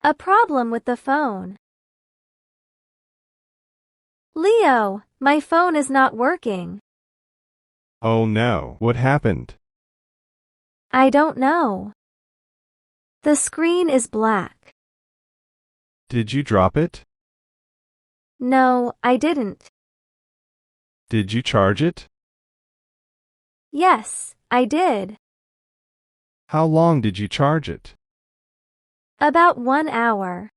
A problem with the phone. Leo, my phone is not working. Oh no, what happened? I don't know. The screen is black. Did you drop it? No, I didn't. Did you charge it? Yes, I did. How long did you charge it? About 1 hour.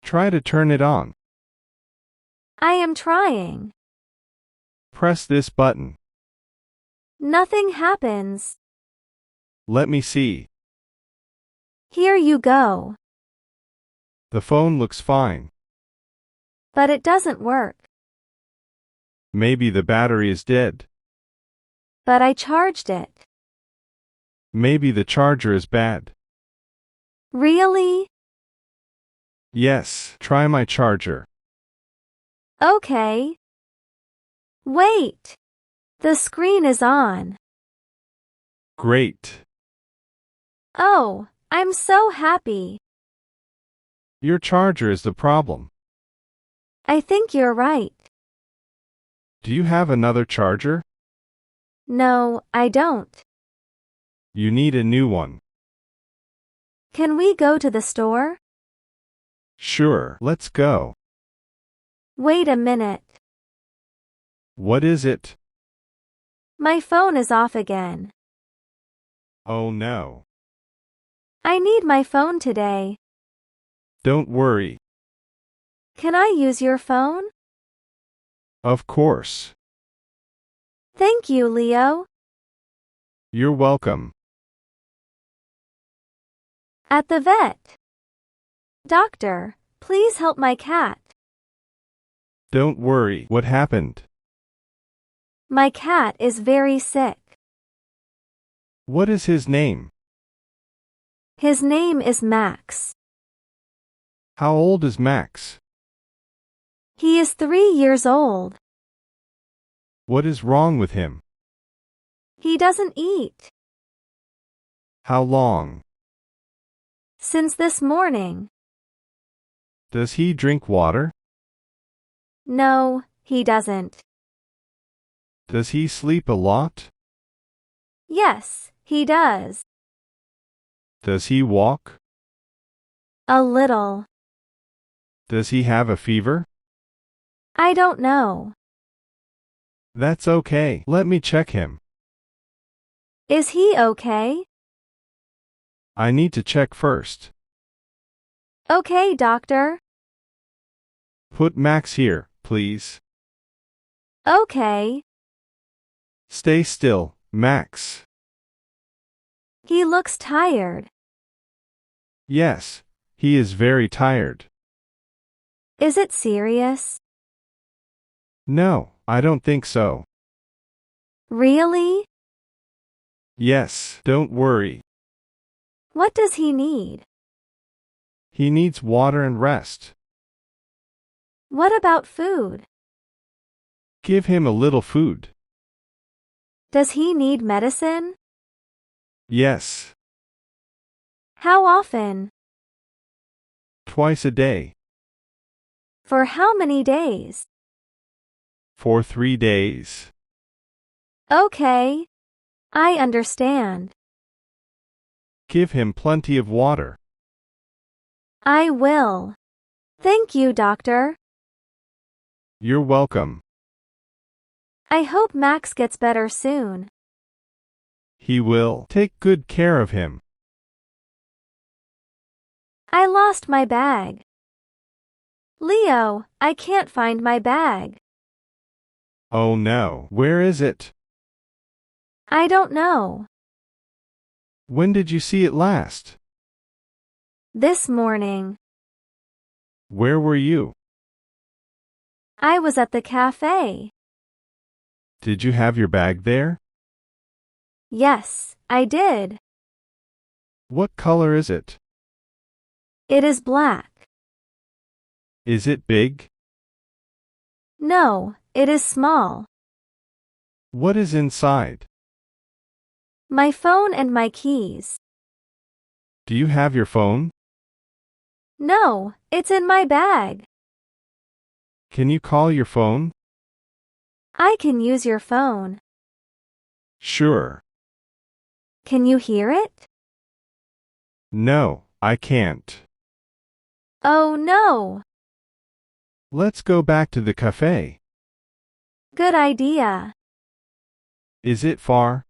Try to turn it on. I am trying. Press this button. Nothing happens. Let me see. Here you go. The phone looks fine. But it doesn't work. Maybe the battery is dead. But I charged it. Maybe the charger is bad. Really? Yes, try my charger. Okay. Wait. The screen is on. Great. Oh, I'm so happy. Your charger is the problem. I think you're right. Do you have another charger? No, I don't. You need a new one. Can we go to the store? Sure, let's go. Wait a minute. What is it? My phone is off again. Oh no. I need my phone today. Don't worry. Can I use your phone? Of course. Thank you, Leo. You're welcome. At the vet. Doctor, please help my cat. Don't worry. What happened? My cat is very sick. What is his name? His name is Max. How old is Max? He is 3 years old. What is wrong with him? He doesn't eat. How long? Since this morning. Does he drink water? No, he doesn't. Does he sleep a lot? Yes, he does. Does he walk? A little. Does he have a fever? I don't know. That's okay. Let me check him. Is he okay? I need to check first. Okay, doctor. Put Max here, please. Okay. Stay still, Max. He looks tired. Yes, he is very tired. Is it serious? No, I don't think so. Really? Yes, don't worry. What does he need? He needs water and rest. What about food? Give him a little food. Does he need medicine? Yes. How often? Twice a day. For how many days? For 3 days. Okay. I understand. Give him plenty of water. I will. Thank you, doctor. You're welcome. I hope Max gets better soon. He will. Take good care of him. I lost my bag. Leo, I can't find my bag. Oh no, where is it? I don't know. When did you see it last? This morning. Where were you? I was at the cafe. Did you have your bag there? Yes, I did. What color is it? It is black. Is it big? No, it is small. What is inside? My phone and my keys. Do you have your phone? No, it's in my bag. Can you call your phone? I can use your phone. Sure. Can you hear it? No, I can't. Oh no. Let's go back to the cafe. Good idea. Is it far?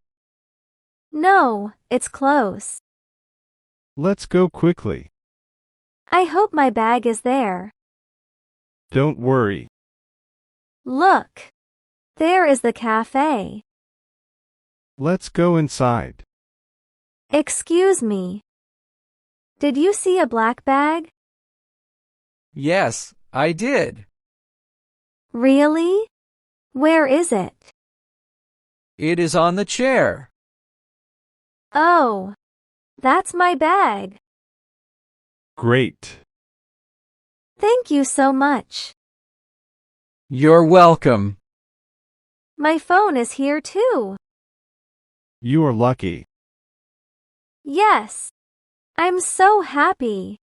No, it's close. Let's go quickly. I hope my bag is there. Don't worry. Look. There is the cafe. Let's go inside. Excuse me. Did you see a black bag? Yes, I did. Really? Where is it? It is on the chair. Oh, that's my bag. Great. Thank you so much. You're welcome. My phone is here too. You are lucky. Yes. I'm so happy.